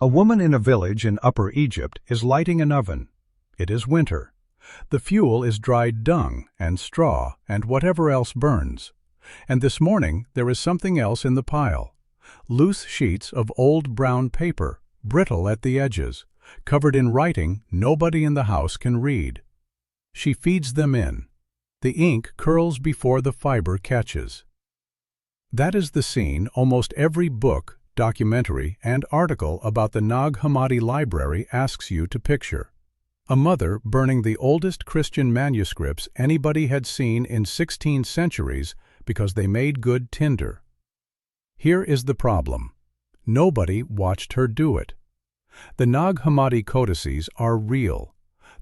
A woman in a village in Upper Egypt is lighting an oven. It is winter. The fuel is dried dung and straw and whatever else burns. And this morning there is something else in the pile. Loose sheets of old brown paper, brittle at the edges, covered in writing nobody in the house can read. She feeds them in. The ink curls before the fiber catches. That is the scene almost every book, documentary, and article about the Nag Hammadi library asks you to picture. A mother burning the oldest Christian manuscripts anybody had seen in 16 centuries because they made good tinder. Here is the problem. Nobody watched her do it. The Nag Hammadi codices are real.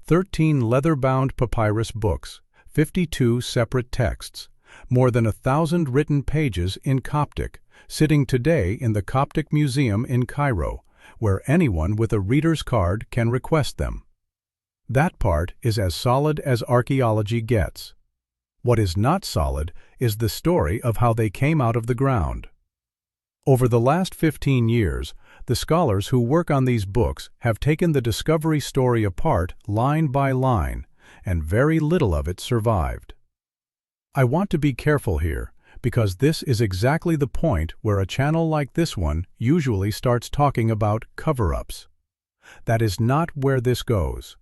13 leather-bound papyrus books, 52 separate texts, more than 1,000 written pages in Coptic, sitting today in the Coptic Museum in Cairo, where anyone with a reader's card can request them. That part is as solid as archaeology gets. What is not solid is the story of how they came out of the ground. Over the last 15 years, the scholars who work on these books have taken the discovery story apart line by line, and very little of it survived. I want to be careful here, because this is exactly the point where a channel like this one usually starts talking about cover-ups. That is not where this goes.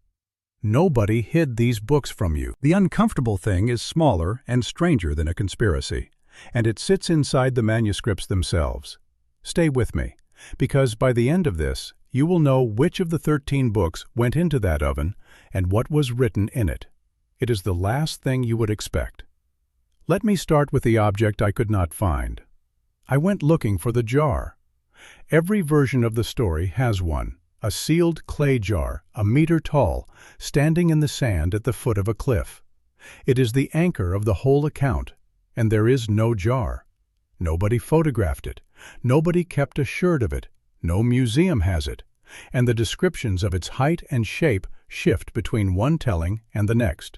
Nobody hid these books from you. The uncomfortable thing is smaller and stranger than a conspiracy, and it sits inside the manuscripts themselves. Stay with me, because by the end of this, you will know which of the 13 books went into that oven and what was written in it. It is the last thing you would expect. Let me start with the object I could not find. I went looking for the jar. Every version of the story has one, a sealed clay jar, a meter tall, standing in the sand at the foot of a cliff. It is the anchor of the whole account, and there is no jar. Nobody photographed it. Nobody kept a sherd of it. No museum has it. And the descriptions of its height and shape shift between one telling and the next.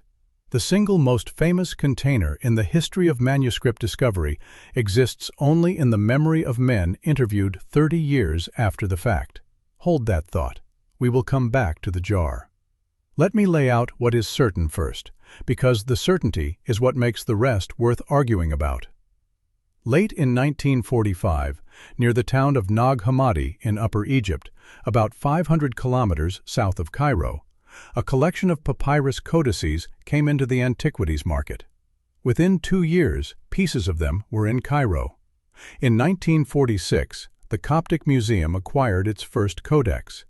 The single most famous container in the history of manuscript discovery exists only in the memory of men interviewed 30 years after the fact. Hold that thought. We will come back to the jar. Let me lay out what is certain first, because the certainty is what makes the rest worth arguing about. Late in 1945, near the town of Nag Hammadi in Upper Egypt, about 500 kilometers south of Cairo, a collection of papyrus codices came into the antiquities market. Within 2 years, pieces of them were in Cairo. In 1946, the Coptic Museum acquired its first codex.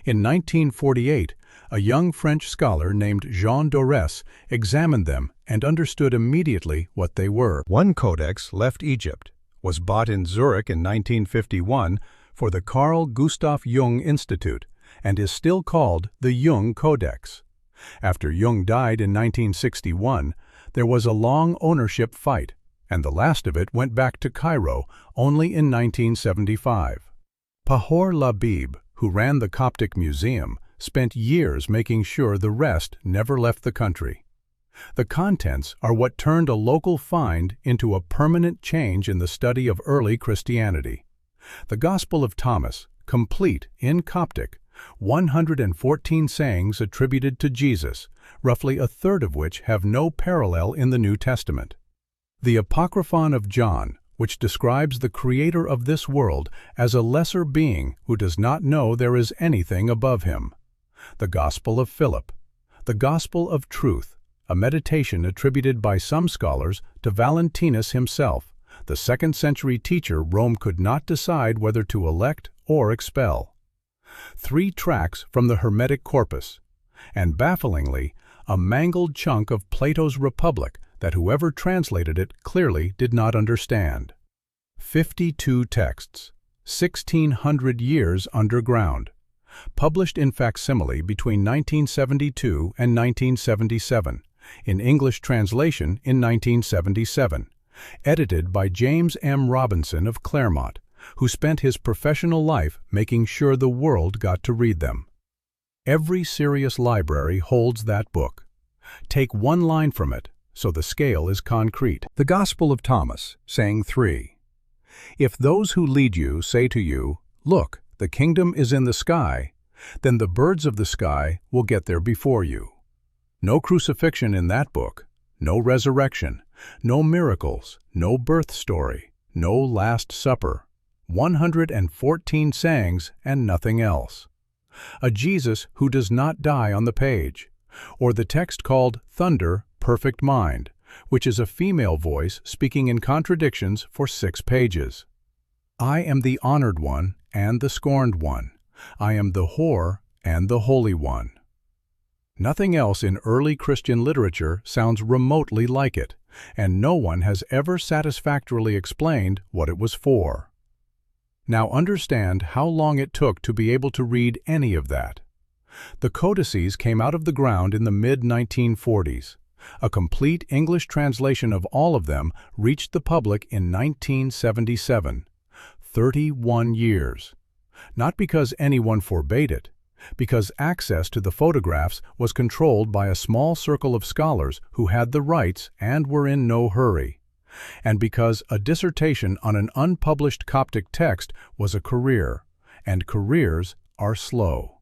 In 1948, a young French scholar named Jean Dorès examined them and understood immediately what they were. One codex left Egypt, was bought in Zurich in 1951 for the Carl Gustav Jung Institute, and is still called the Jung Codex. After Jung died in 1961, there was a long ownership fight, and the last of it went back to Cairo only in 1975. Pahor Labib, who ran the Coptic Museum, spent years making sure the rest never left the country. The contents are what turned a local find into a permanent change in the study of early Christianity. The Gospel of Thomas, complete in Coptic, 114 sayings attributed to Jesus, roughly a third of which have no parallel in the New Testament. The Apocryphon of John, which describes the creator of this world as a lesser being who does not know there is anything above him. The Gospel of Philip. The Gospel of Truth, a meditation attributed by some scholars to Valentinus himself, the 2nd century teacher Rome could not decide whether to elect or expel. 3 tracts from the Hermetic corpus, and bafflingly, a mangled chunk of Plato's Republic that whoever translated it clearly did not understand. 52 texts, 1,600 years underground, published in facsimile between 1972 and 1977, in English translation in 1977, edited by James M. Robinson of Claremont, who spent his professional life making sure the world got to read them. Every serious library holds that book. Take one line from it, so the scale is concrete. The Gospel of Thomas, saying 3. If those who lead you say to you, "Look, the kingdom is in the sky, then the birds of the sky will get there before you. No crucifixion in that book, no resurrection, no miracles, no birth story, no Last Supper, 114 sayings and nothing else. A Jesus who does not die on the page, or the text called Thunder, Perfect Mind, which is a female voice speaking in contradictions for 6 pages. I am the honored one and the scorned one. I am the whore and the holy one. Nothing else in early Christian literature sounds remotely like it, and no one has ever satisfactorily explained what it was for. Now understand how long it took to be able to read any of that. The codices came out of the ground in the mid-1940s. A complete English translation of all of them reached the public in 1977. 31 years. Not because anyone forbade it, because access to the photographs was controlled by a small circle of scholars who had the rights and were in no hurry, and because a dissertation on an unpublished Coptic text was a career, and careers are slow.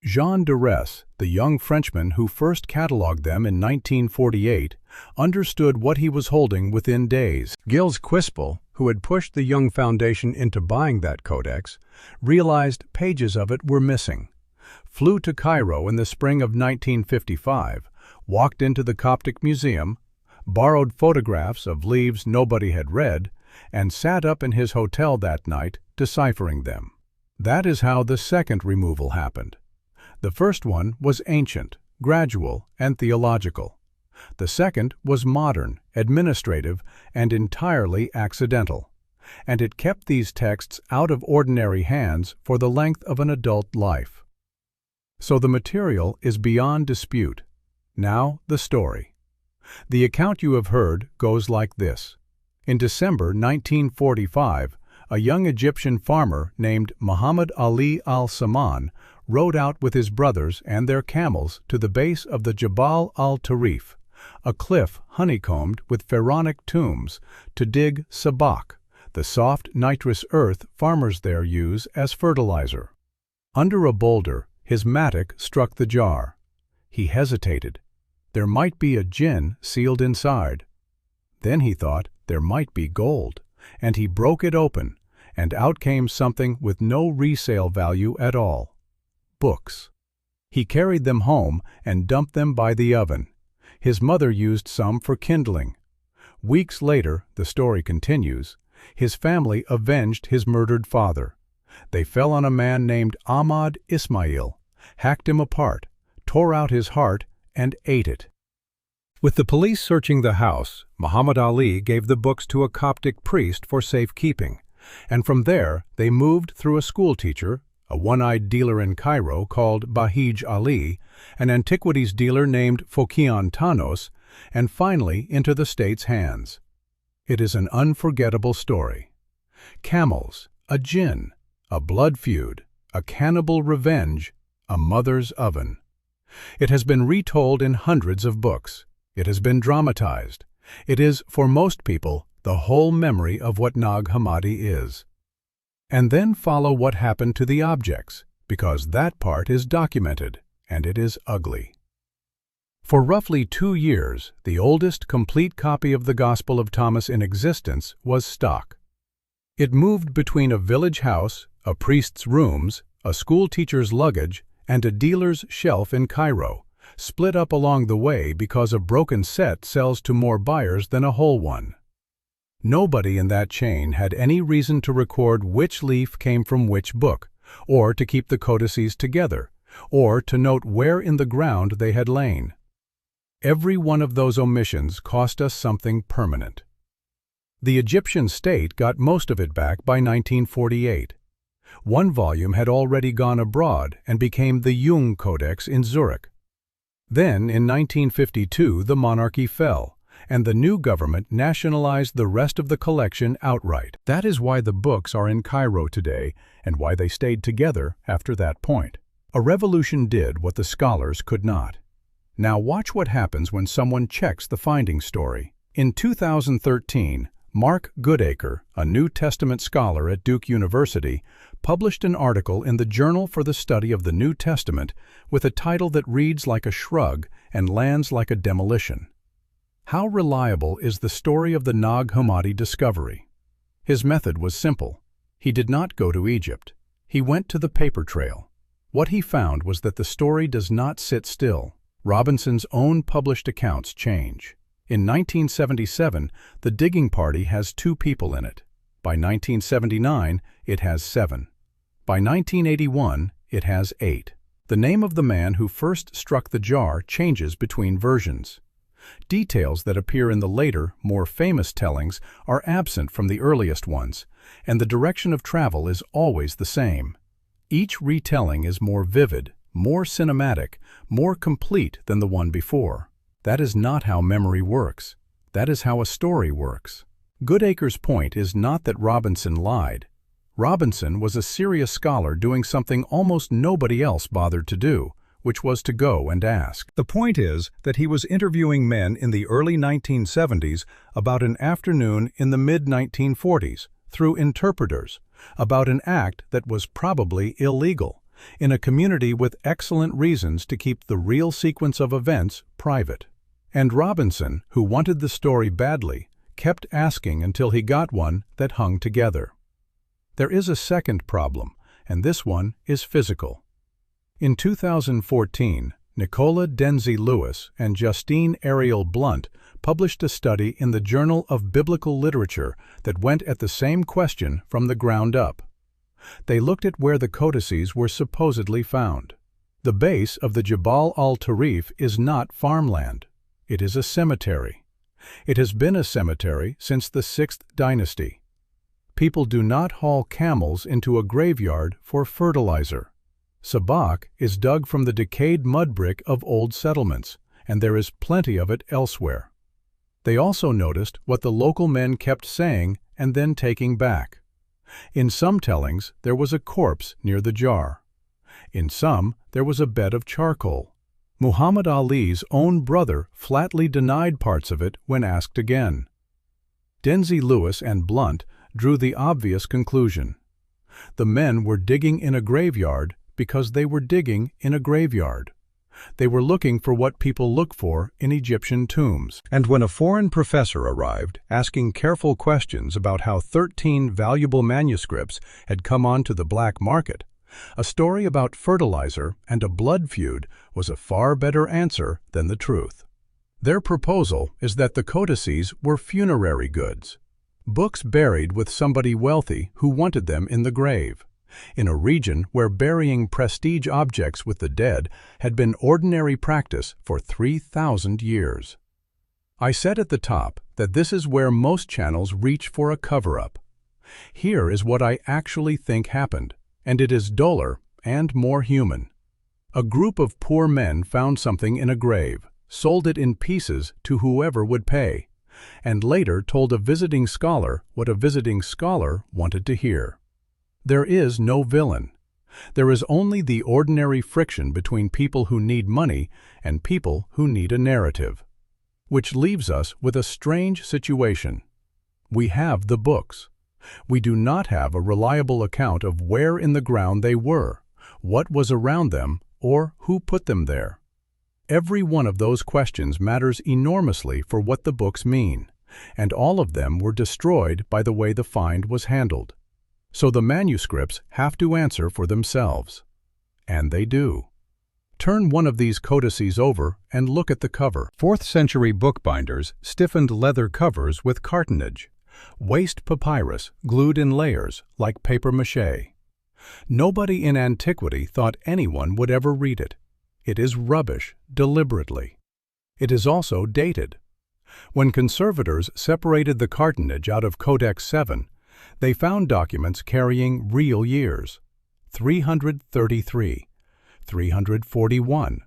Jean de Res, the young Frenchman who first catalogued them in 1948, understood what he was holding within days. Gilles Quispel, who had pushed the Young Foundation into buying that codex, realized pages of it were missing, flew to Cairo in the spring of 1955, walked into the Coptic Museum, borrowed photographs of leaves nobody had read, and sat up in his hotel that night deciphering them. That is how the second removal happened. The first one was ancient, gradual, and theological. The second was modern, administrative, and entirely accidental, and it kept these texts out of ordinary hands for the length of an adult life. So the material is beyond dispute. Now the story. The account you have heard goes like this. In December 1945, a young Egyptian farmer named Muhammad Ali al-Saman rode out with his brothers and their camels to the base of the Jabal al-Tarif, a cliff honeycombed with pharaonic tombs, to dig sabak, the soft nitrous earth farmers there use as fertilizer. Under a boulder, his mattock struck the jar. He hesitated. There might be a jinn sealed inside. Then he thought there might be gold, and he broke it open, and out came something with no resale value at all. Books. He carried them home and dumped them by the oven. His mother used some for kindling. Weeks later, the story continues, his family avenged his murdered father. They fell on a man named Ahmad Ismail, hacked him apart, tore out his heart, and ate it. With the police searching the house, Muhammad Ali gave the books to a Coptic priest for safekeeping, and from there they moved through a schoolteacher, a one-eyed dealer in Cairo called Bahij Ali, an antiquities dealer named Fokion Tanos, and finally into the state's hands. It is an unforgettable story. Camels, a jinn, a blood feud, a cannibal revenge, a mother's oven. It has been retold in hundreds of books. It has been dramatized. It is, for most people, the whole memory of what Nag Hammadi is. And then follow what happened to the objects, because that part is documented, and it is ugly. For roughly 2 years, the oldest complete copy of the Gospel of Thomas in existence was stock. It moved between a village house, a priest's rooms, a school teacher's luggage, and a dealer's shelf in Cairo, split up along the way because a broken set sells to more buyers than a whole one. Nobody in that chain had any reason to record which leaf came from which book, or to keep the codices together, or to note where in the ground they had lain. Every one of those omissions cost us something permanent. The Egyptian state got most of it back by 1948. One volume had already gone abroad and became the Jung Codex in Zurich. Then, in 1952, the monarchy fell, and the new government nationalized the rest of the collection outright. That is why the books are in Cairo today, and why they stayed together after that point. A revolution did what the scholars could not. Now watch what happens when someone checks the finding story. In 2013, Mark Goodacre, a New Testament scholar at Duke University, published an article in the Journal for the Study of the New Testament with a title that reads like a shrug and lands like a demolition. How reliable is the story of the Nag Hammadi discovery? His method was simple. He did not go to Egypt. He went to the paper trail. What he found was that the story does not sit still. Robinson's own published accounts change. In 1977, the digging party has 2 people in it. By 1979, it has 7. By 1981, it has 8. The name of the man who first struck the jar changes between versions. Details that appear in the later, more famous tellings are absent from the earliest ones, and the direction of travel is always the same. Each retelling is more vivid, more cinematic, more complete than the one before. That is not how memory works. That is how a story works. Goodacre's point is not that Robinson lied. Robinson was a serious scholar doing something almost nobody else bothered to do, which was to go and ask. The point is that he was interviewing men in the early 1970s about an afternoon in the mid-1940s, through interpreters, about an act that was probably illegal, in a community with excellent reasons to keep the real sequence of events private. And Robinson, who wanted the story badly, kept asking until he got one that hung together. There is a second problem, and this one is physical. In 2014, Nicola Denzi Lewis and Justine Ariel Blunt published a study in the Journal of Biblical Literature that went at the same question from the ground up. They looked at where the codices were supposedly found. The base of the Jabal al-Tarif is not farmland. It is a cemetery. It has been a cemetery since the 6th dynasty. People do not haul camels into a graveyard for fertilizer. Sabak is dug from the decayed mud brick of old settlements, and there is plenty of it elsewhere. They also noticed what the local men kept saying and then taking back. In some tellings, there was a corpse near the jar. In some, there was a bed of charcoal. Muhammad Ali's own brother flatly denied parts of it when asked again. Denzi Lewis and Blunt drew the obvious conclusion. The men were digging in a graveyard because they were digging in a graveyard. They were looking for what people look for in Egyptian tombs. And when a foreign professor arrived, asking careful questions about how 13 valuable manuscripts had come onto the black market, a story about fertilizer and a blood feud was a far better answer than the truth. Their proposal is that the codices were funerary goods, books buried with somebody wealthy who wanted them in the grave, in a region where burying prestige objects with the dead had been ordinary practice for 3,000 years. I said at the top that this is where most channels reach for a cover-up. Here is what I actually think happened, and it is duller and more human. A group of poor men found something in a grave, sold it in pieces to whoever would pay, and later told a visiting scholar what a visiting scholar wanted to hear. There is no villain. There is only the ordinary friction between people who need money and people who need a narrative. Which leaves us with a strange situation. We have the books. We do not have a reliable account of where in the ground they were, what was around them, or who put them there. Every one of those questions matters enormously for what the books mean, and all of them were destroyed by the way the find was handled. So the manuscripts have to answer for themselves. And they do. Turn one of these codices over and look at the cover. 4th century bookbinders stiffened leather covers with cartonnage, waste papyrus glued in layers like papier-mâché. Nobody in antiquity thought anyone would ever read it. It is rubbish, deliberately. It is also dated. When conservators separated the cartonnage out of Codex 7, they found documents carrying real years: 333, 341,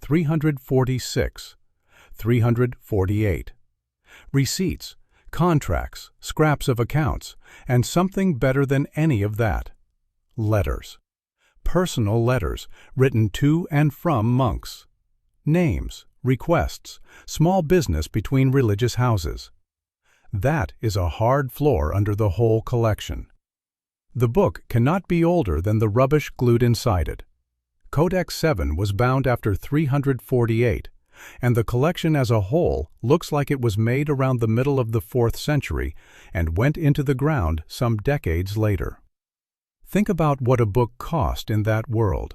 346, 348. Receipts, contracts, scraps of accounts, and something better than any of that: letters. Personal letters written to and from monks. Names, requests, small business between religious houses. That is a hard floor under the whole collection. The book cannot be older than the rubbish glued inside it. Codex 7 was bound after 348, and the collection as a whole looks like it was made around the middle of the 4th century and went into the ground some decades later. Think about what a book cost in that world.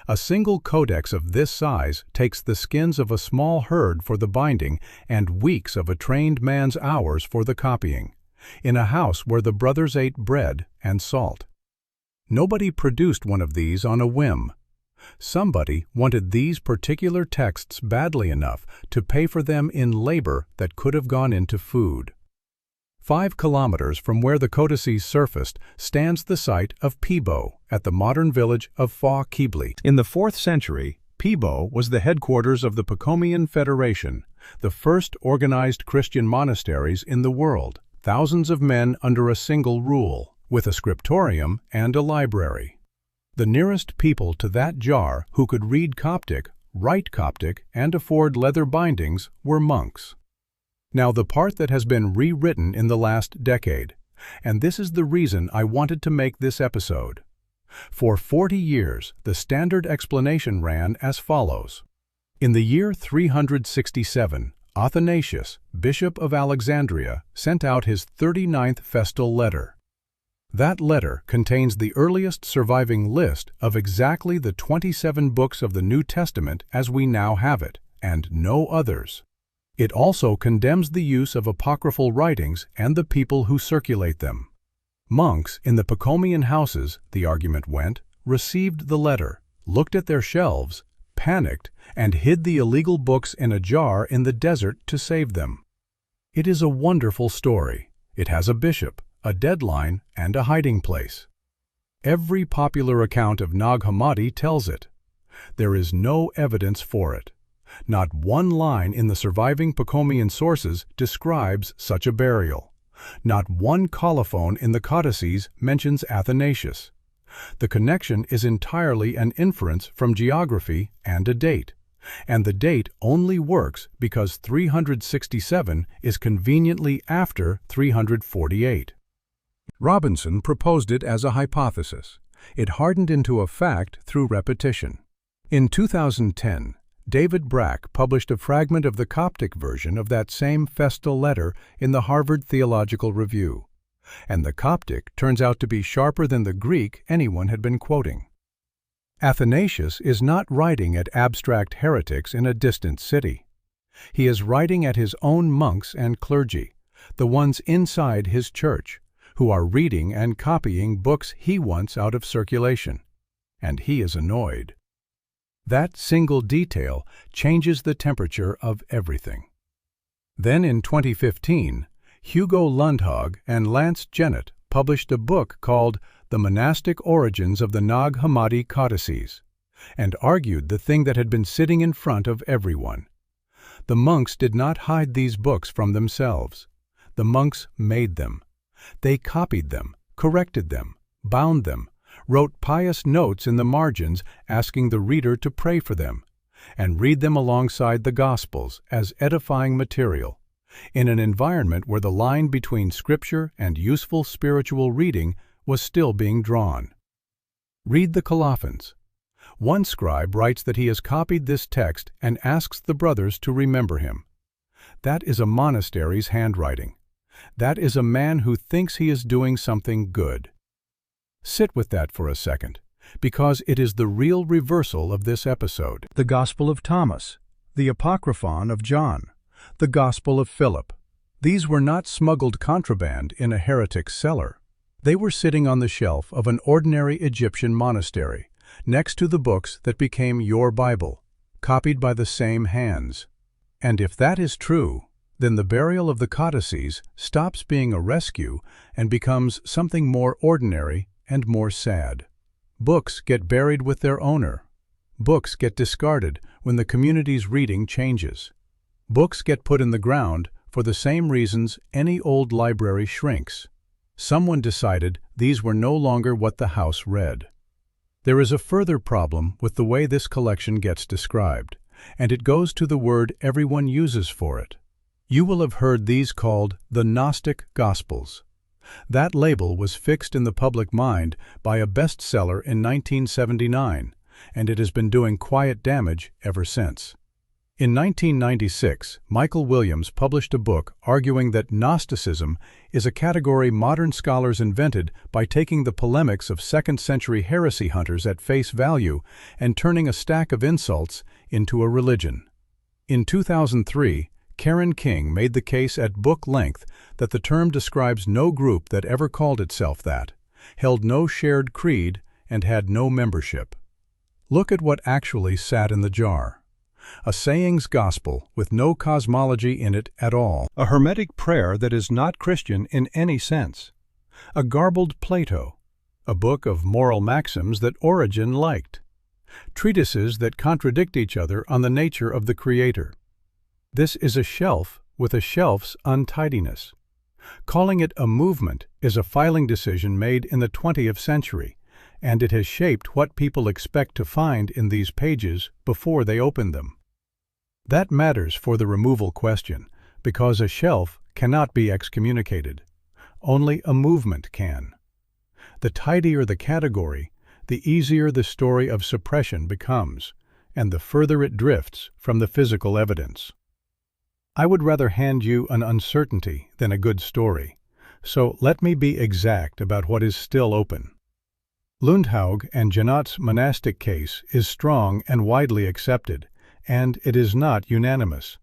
A single codex of this size takes the skins of a small herd for the binding and weeks of a trained man's hours for the copying, in a house where the brothers ate bread and salt. Nobody produced one of these on a whim. Somebody wanted these particular texts badly enough to pay for them in labor that could have gone into food. 5 kilometers from where the codices surfaced stands the site of Pibo at the modern village of Fa Qibli. In the 4th century, Pibo was the headquarters of the Pacomian Federation, the first organized Christian monasteries in the world, thousands of men under a single rule, with a scriptorium and a library. The nearest people to that jar who could read Coptic, write Coptic, and afford leather bindings were monks. Now the part that has been rewritten in the last decade, and this is the reason I wanted to make this episode. For 40 years, the standard explanation ran as follows. In the year 367, Athanasius, Bishop of Alexandria, sent out his 39th festal letter. That letter contains the earliest surviving list of exactly the 27 books of the New Testament as we now have it, and no others. It also condemns the use of apocryphal writings and the people who circulate them. Monks in the Pacomian houses, the argument went, received the letter, looked at their shelves, panicked, and hid the illegal books in a jar in the desert to save them. It is a wonderful story. It has a bishop, a deadline, and a hiding place. Every popular account of Nag Hammadi tells it. There is no evidence for it. Not one line in the surviving Pacomian sources describes such a burial. Not one colophon in the codices mentions Athanasius. The connection is entirely an inference from geography and a date, and the date only works because 367 is conveniently after 348. Robinson proposed it as a hypothesis. It hardened into a fact through repetition. In 2010, David Brack published a fragment of the Coptic version of that same festal letter in the Harvard Theological Review, and the Coptic turns out to be sharper than the Greek anyone had been quoting. Athanasius is not writing at abstract heretics in a distant city. He is writing at his own monks and clergy, the ones inside his church, who are reading and copying books he wants out of circulation, and he is annoyed. That single detail changes the temperature of everything. Then in 2015, Hugo Lundhag and Lance Jennett published a book called The Monastic Origins of the Nag Hammadi Codices, and argued the thing that had been sitting in front of everyone. The monks did not hide these books from themselves. The monks made them. They copied them, corrected them, bound them, wrote pious notes in the margins asking the reader to pray for them, and read them alongside the Gospels as edifying material, in an environment where the line between Scripture and useful spiritual reading was still being drawn. Read the Colophons. One scribe writes that he has copied this text and asks the brothers to remember him. That is a monastery's handwriting. That is a man who thinks he is doing something good. Sit with that for a second, because it is the real reversal of this episode. The Gospel of Thomas, the Apocryphon of John, the Gospel of Philip. These were not smuggled contraband in a heretic's cellar. They were sitting on the shelf of an ordinary Egyptian monastery, next to the books that became your Bible, copied by the same hands. And if that is true, then the burial of the codices stops being a rescue and becomes something more ordinary and more sad. Books get buried with their owner. Books get discarded when the community's reading changes. Books get put in the ground for the same reasons any old library shrinks. Someone decided these were no longer what the house read. There is a further problem with the way this collection gets described, and it goes to the word everyone uses for it. You will have heard these called the Gnostic Gospels. That label was fixed in the public mind by a bestseller in 1979, and it has been doing quiet damage ever since. In 1996, Michael Williams published a book arguing that Gnosticism is a category modern scholars invented by taking the polemics of second-century heresy hunters at face value and turning a stack of insults into a religion. In 2003, Karen King made the case at book length that the term describes no group that ever called itself that, held no shared creed, and had no membership. Look at what actually sat in the jar. A sayings gospel with no cosmology in it at all. A hermetic prayer that is not Christian in any sense. A garbled Plato. A book of moral maxims that Origen liked. Treatises that contradict each other on the nature of the Creator. This is a shelf with a shelf's untidiness. Calling it a movement is a filing decision made in the 20th century, and it has shaped what people expect to find in these pages before they open them. That matters for the removal question, because a shelf cannot be excommunicated. Only a movement can. The tidier the category, the easier the story of suppression becomes, and the further it drifts from the physical evidence. I would rather hand you an uncertainty than a good story, so let me be exact about what is still open. Lundhaug and Janot's monastic case is strong and widely accepted, and it is not unanimous.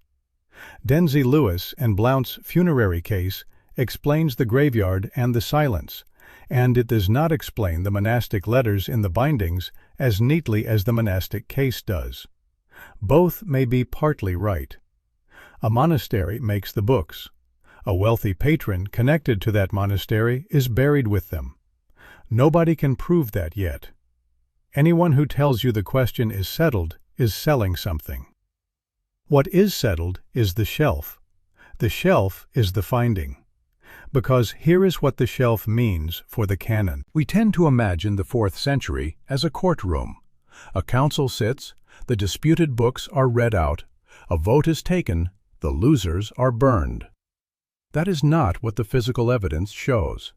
Denzi Lewis and Blount's funerary case explains the graveyard and the silence, and it does not explain the monastic letters in the bindings as neatly as the monastic case does. Both may be partly right. A monastery makes the books. A wealthy patron connected to that monastery is buried with them. Nobody can prove that yet. Anyone who tells you the question is settled is selling something. What is settled is the shelf. The shelf is the finding. Because here is what the shelf means for the canon. We tend to imagine the 4th century as a courtroom. A council sits, the disputed books are read out, a vote is taken, the losers are burned. That is not what the physical evidence shows.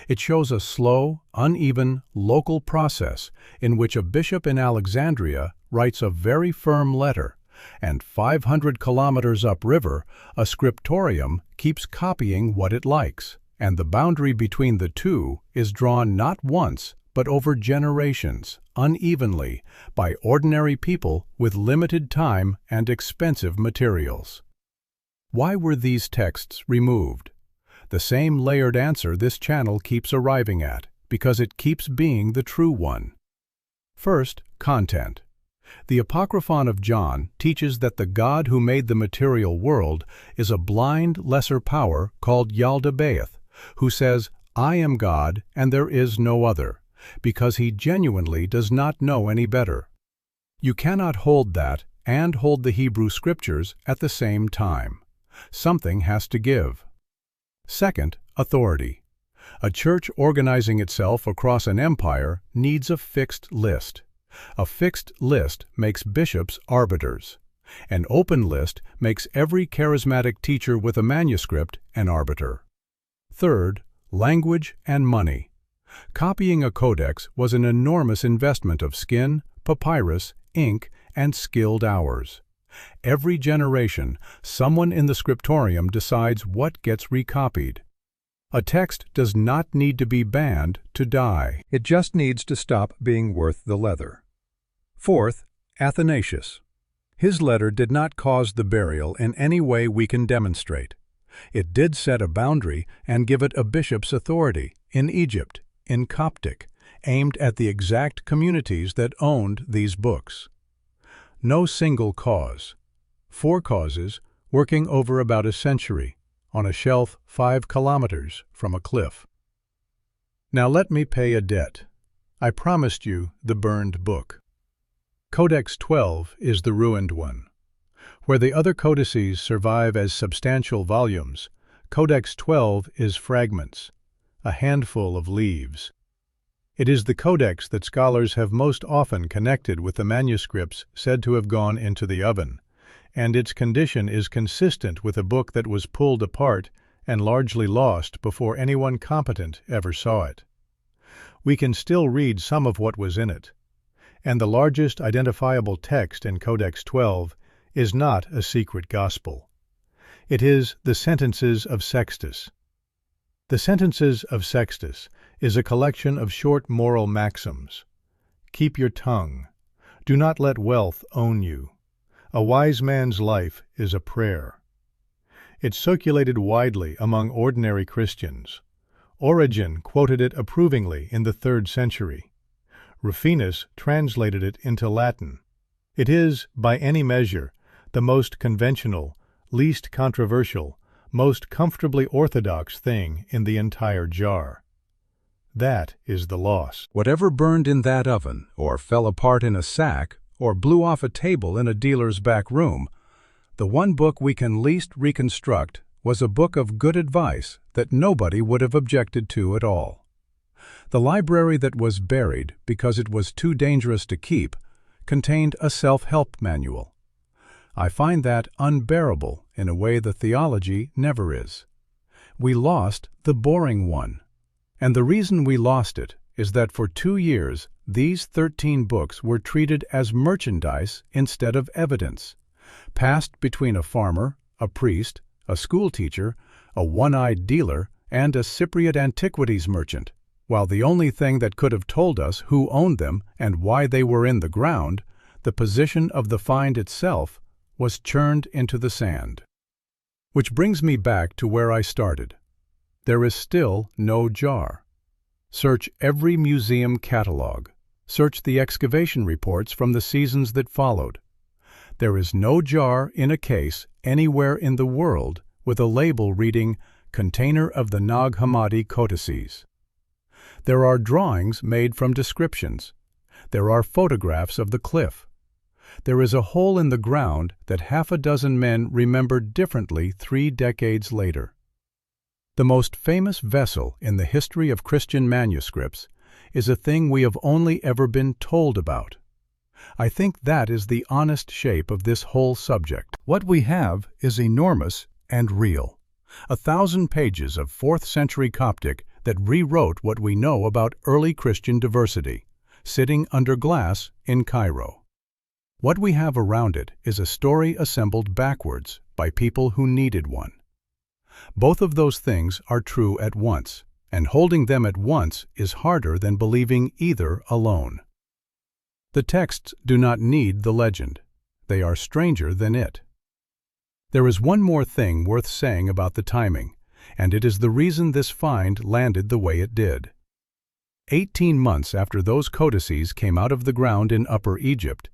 It shows a slow, uneven, local process in which a bishop in Alexandria writes a very firm letter, and 500 kilometers upriver, a scriptorium keeps copying what it likes, and the boundary between the two is drawn not once, but over generations, unevenly, by ordinary people with limited time and expensive materials. Why were these texts removed? The same layered answer this channel keeps arriving at, because it keeps being the true one. First, content. The Apocryphon of John teaches that the God who made the material world is a blind lesser power called Yaldabaoth, who says, "I am God and there is no other," because he genuinely does not know any better. You cannot hold that and hold the Hebrew Scriptures at the same time. Something has to give. Second, authority. A church organizing itself across an empire needs a fixed list. A fixed list makes bishops arbiters. An open list makes every charismatic teacher with a manuscript an arbiter. Third, language and money. Copying a codex was an enormous investment of skin, papyrus, ink, and skilled hours. Every generation, someone in the scriptorium decides what gets recopied. A text does not need to be banned to die. It just needs to stop being worth the leather. Fourth, Athanasius. His letter did not cause the burial in any way we can demonstrate. It did set a boundary and give it a bishop's authority in Egypt, in Coptic, aimed at the exact communities that owned these books. No single cause. 4 causes, working over about a century, on a shelf 5 kilometers from a cliff. Now let me pay a debt. I promised you the burned book. Codex 12 is the ruined one. Where the other codices survive as substantial volumes, Codex 12 is fragments, a handful of leaves. It is the codex that scholars have most often connected with the manuscripts said to have gone into the oven, and its condition is consistent with a book that was pulled apart and largely lost before anyone competent ever saw it. We can still read some of what was in it, and the largest identifiable text in Codex 12 is not a secret gospel. It is the Sentences of Sextus. The Sentences of Sextus is a collection of short moral maxims. Keep your tongue. Do not let wealth own you. A wise man's life is a prayer. It circulated widely among ordinary Christians. Origen quoted it approvingly in the 3rd century. Rufinus translated it into Latin. It is, by any measure, the most conventional, least controversial, most comfortably orthodox thing in the entire jar. That is the loss. Whatever burned in that oven, or fell apart in a sack, or blew off a table in a dealer's back room, the one book we can least reconstruct was a book of good advice that nobody would have objected to at all. The library that was buried because it was too dangerous to keep contained a self-help manual. I find that unbearable in a way the theology never is. We lost the boring one. And the reason we lost it is that for 2 years these 13 books were treated as merchandise instead of evidence, passed between a farmer, a priest, a schoolteacher, a one-eyed dealer, and a Cypriot antiquities merchant, while the only thing that could have told us who owned them and why they were in the ground, the position of the find itself, was churned into the sand. Which brings me back to where I started. There is still no jar. Search every museum catalog. Search the excavation reports from the seasons that followed. There is no jar in a case anywhere in the world with a label reading "Container of the Nag Hammadi Codices." There are drawings made from descriptions. There are photographs of the cliff. There is a hole in the ground that 6 men remembered differently 3 decades later. The most famous vessel in the history of Christian manuscripts is a thing we have only ever been told about. I think that is the honest shape of this whole subject. What we have is enormous and real. 1,000 pages of 4th century Coptic that rewrote what we know about early Christian diversity, sitting under glass in Cairo. What we have around it is a story assembled backwards by people who needed one. Both of those things are true at once, and holding them at once is harder than believing either alone. The texts do not need the legend. They are stranger than it. There is one more thing worth saying about the timing, and it is the reason this find landed the way it did. 18 months after those codices came out of the ground in Upper Egypt,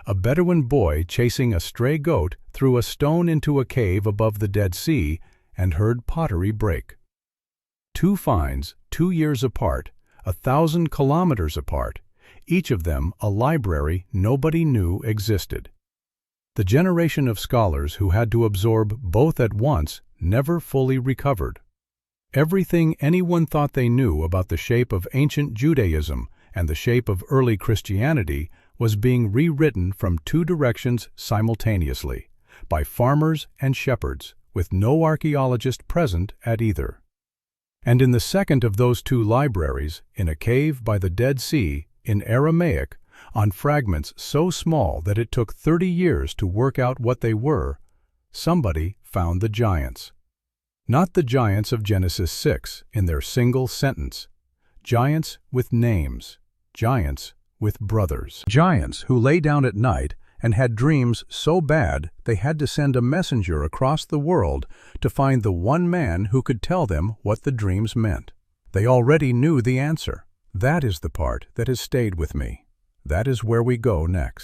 a Bedouin boy chasing a stray goat threw a stone into a cave above the Dead Sea and heard pottery break. 2 finds, 2 years apart, 1,000 kilometers apart, each of them a library nobody knew existed. The generation of scholars who had to absorb both at once never fully recovered. Everything anyone thought they knew about the shape of ancient Judaism and the shape of early Christianity was being rewritten from 2 directions simultaneously, by farmers and shepherds, with no archaeologist present at either. And in the second of those 2 libraries, in a cave by the Dead Sea, in Aramaic, on fragments so small that it took 30 years to work out what they were, somebody found the giants. Not the giants of Genesis 6 in their single sentence. Giants with names. Giants with brothers. Giants who lay down at night and had dreams so bad they had to send a messenger across the world to find the one man who could tell them what the dreams meant. They already knew the answer. That is the part that has stayed with me. That is where we go next.